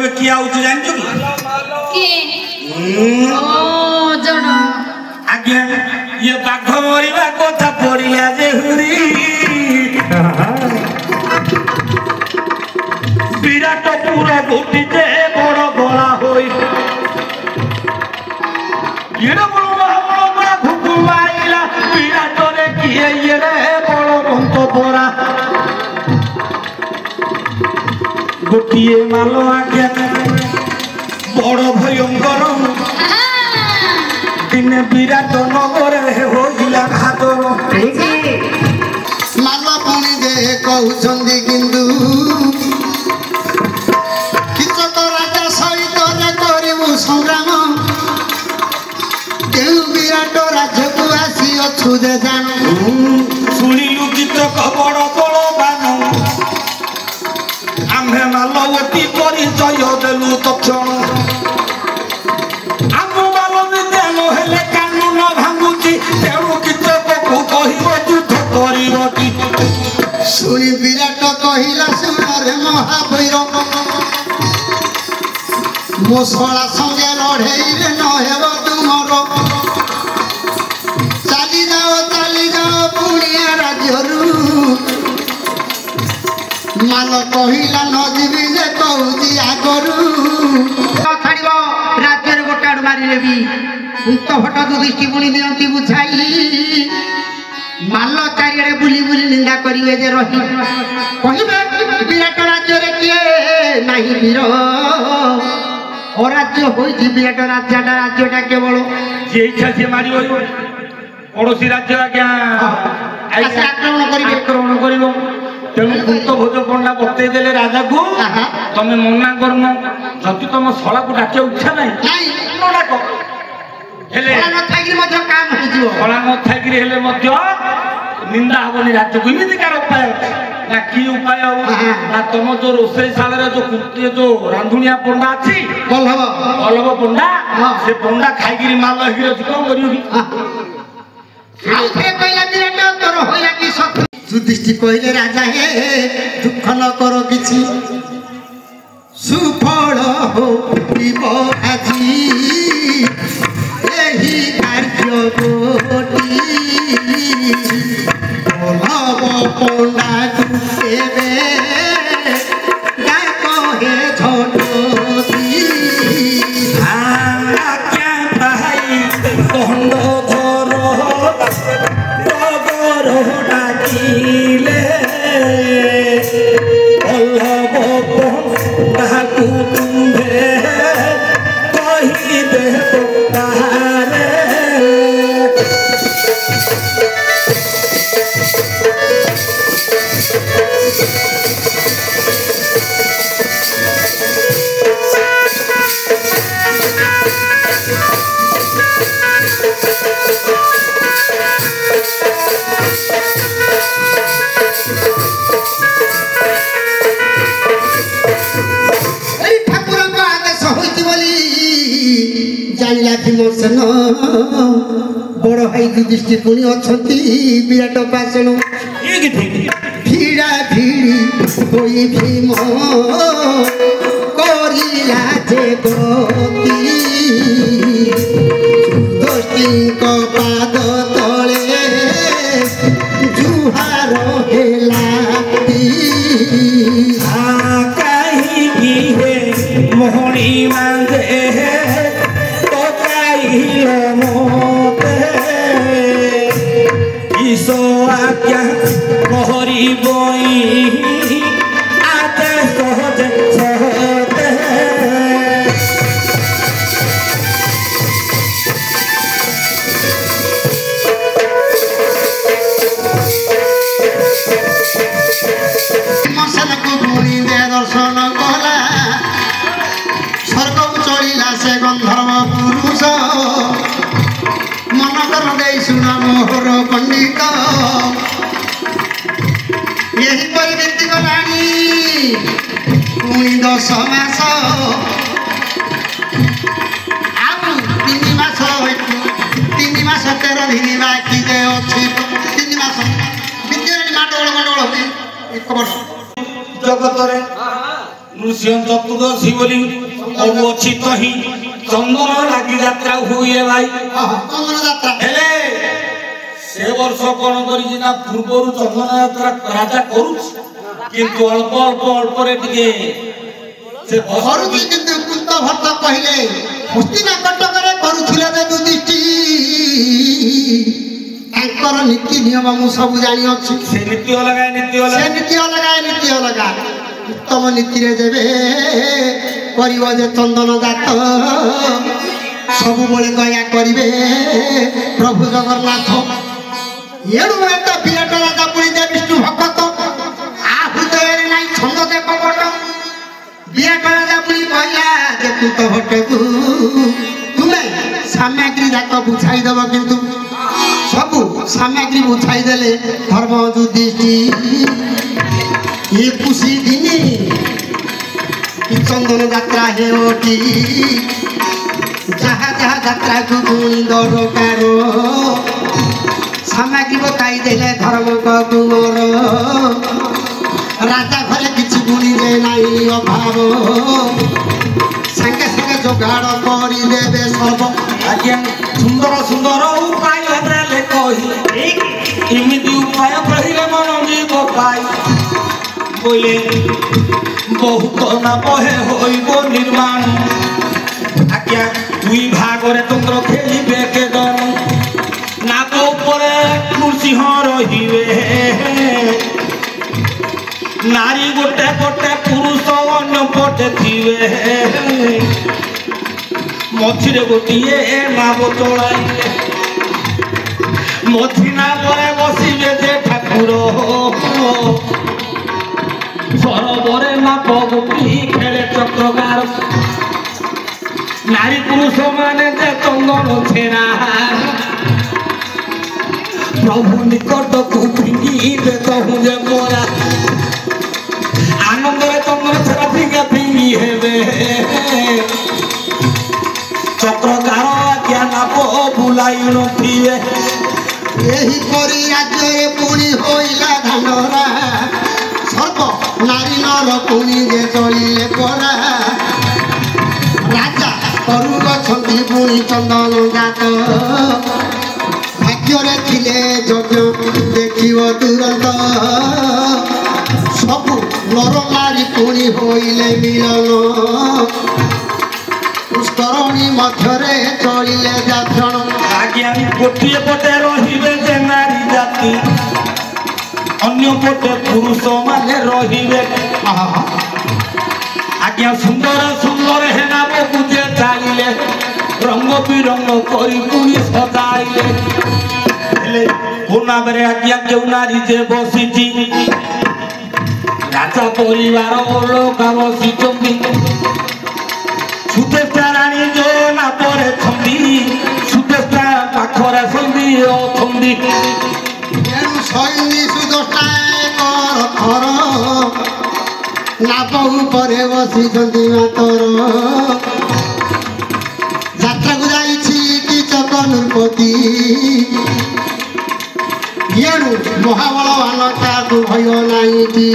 मरिबे किया होछु जानछु की ओ जण आज्ञा ये बाघ मरिबा कथा पड़िया जे हुरी विराट पूरा घुटी जे बड़ गला होई ये बड़ बड़ घुकुमाइला विराट रे किए ये बड़ बंत परा गोटिए मालो आज्ञा बड़ भयंकर दिने विराट नगर होइला घातर माल पुणी दे कहउछन्दी किंतु किचक राजा सहित रे करिबु संग्राम केउ विराट राज्य को आसी अछु दे जान सुनिलु किचक बड़ बलवान आम्भे मालवती परिचय देलु तक्षण आम मालवती हेले कानून भांगुची तेणु किचक को कहिब युद्ध करिब कि सुनी विराट कहिला सुन रे महावीर मोसला संगे लड़ेइले न हेब तुमर चाली जाओ पुणिया राज्यरू माल कहिला न जीवी जे कहूची आगरू छाड़ब राज्य गोटे आड़ मारे भी उक्त भट दृष्टि पुणी दियंती बुझाई माल चारिड़े बुली बुली निंदा करिवे जे रही कहिबे विराट राज्य रे किए नाही वीर अराज्य होई विराट राज्यटा केवल जे इच्छा से मारिबो पड़ोसी राज्य आज्ञा आक्रमण करिबो तेणु कुंत भोज पंडा बतई देले राजा को तमे मना करन जति तुम शला को डाके इच्छा नहीं न डाक हेले न थाइगिर मध्य काम हो जिवो शला न थाइगिर हेले मध्य निंदा हबनी राज्य को इमिति कार उपाय ना की उपाय हो ना तुम जो रोसई साल रे जो कुंती जो रांधुनिया पंडा अछि बल्लभ पंडा से पंडा खाइगिरी माल हिरो कोन करियो की आउथे कहला विराट तोर होइला की शत्रु युधिष्ठि कहले राजा हे दुख न करो किछि सुफल हो पिबो आजी एही कार्य कोटी बल्लभ पंडा दुखेबे डाक हे झटोती आज्ञा भाई दंड धर डाकिले बल्लभ पंडाकु तुम्भे कहि दे तारे विमर्शन बड़ भाई युधिष्ठिर पुणी अछंती विराट पाषण भिड़ा भिड़ी होई भीम करिला जे गति युधिष्ठिरक पाद तले जुहार हेलाती काहि हे मोहनी मांगे ईसो आज्ञा कहरी बई आते सहज सहते मसन को भूरी दे दर्शन कला स्वर्ग चलिला से गंधर्व पुरुष मन कर दे सुना मोहर पंडित यही परिवृत्ति गलानी पुणी 10 मास आउ 3 मास 13 दिन बाकी जे अछि 3 मास विद्यारानी माडोळ हुई 1 वर्ष जगत रे नृसिंह चतुर्दशी बोली अच्छी तही चंदन लगी यात्रा हुए भाई चंदन यात्रा हेले से वर्ष कौन करी ना पूर्व चंदन यात्रा राजा करूछ किंतु अल्प अल्प अल्प रे टिके से करूची किंतु कुंत भट्ट कहिले हस्तिना कटकरे करूथिले जे युधिष्ठिर तांकर नीति नियम मु सब जानि अछि से नीति अलगा उत्तम नीति रे जेबे करिवो जे चंदन जात सब बोले दया करिवे प्रभु जगन्नाथ एणु एत विराट राजा पुणी जे विष्णु भक्त आ हृदय नाही छंद दे कपट विराट राजा पुणी कहला जे तू तो भटकू तुमे सामग्री जात बुझाई दब किंतु सबु सामग्री बुझाई देले धर्म युधिष्ठिर ये खुशी दिने चंदन यात्रा है ओटी जहाँ जहाँ यात्रा को गुणी दरकार सामग्री बताई देले धर्म को गुणर राजा घरे किसी गुणी दे नहीं अभाव संगे संगे जोगाड़ करी देवे सर्व आज्ञा सुंदर सुंदर उपाय देले कही इमिति उपाय कहिले मन जीव पाई बोले बहुत ना बहे होइब निर्माण आज्ञा दुई भागरे तंत्र खेलिबे के दन नाग उपरे नृसिंह रहिबे नारी गोटे गोटे पुरुष अन्य पटे थिबे मझिरे गोटिए नाव चलाइले मझि नावरे बसिबे जे ठाकुर सरोवरे नाप गोपी खेले चक्रगार नारी पुरुष माने जे चंदन छेना प्रभु निकट को फिंगी दे कहूँ जे मोरा आनंद रे चंदन छेना फिंगे फिंगी हेबे चक्रगार आज्ञा नाप बुलाई नथिबे यही परी राज्य पुणी होइला धानरा सर्व नारी नर पुणी जे चलिले परा राजा करू गछंती पुणी चंदन जात भाग्ୟରେ थिले यज्ञ देखिव तुरंत सबु नर नारी पुणी होइले मिलन पुष्करणी मध्यरे चलिले जाक्षण आज्ञा गोटिए पटे रहिबे जे नारी जाति अन्य पटे पुरुष माने रहिबे आज्ञा सुंदर सुंदर हे नाम पूजे चालिले रंग बिरंग करी पुनी सजाइले हेले पुना बेरे आज्ञा केउ नारी जे बसिची राजा परिवार लोक बसिचंती सुदेष्टा रानी जो ना परे छंदी सुदेष्टा पाखरे संदी अछंदी एनु सैनी सुदष्टा कर थर नाप उपरे बसिचंती मातर यात्रा को जाइछि कि चकनुपति एनु महाबलवान काकु भय नाइटी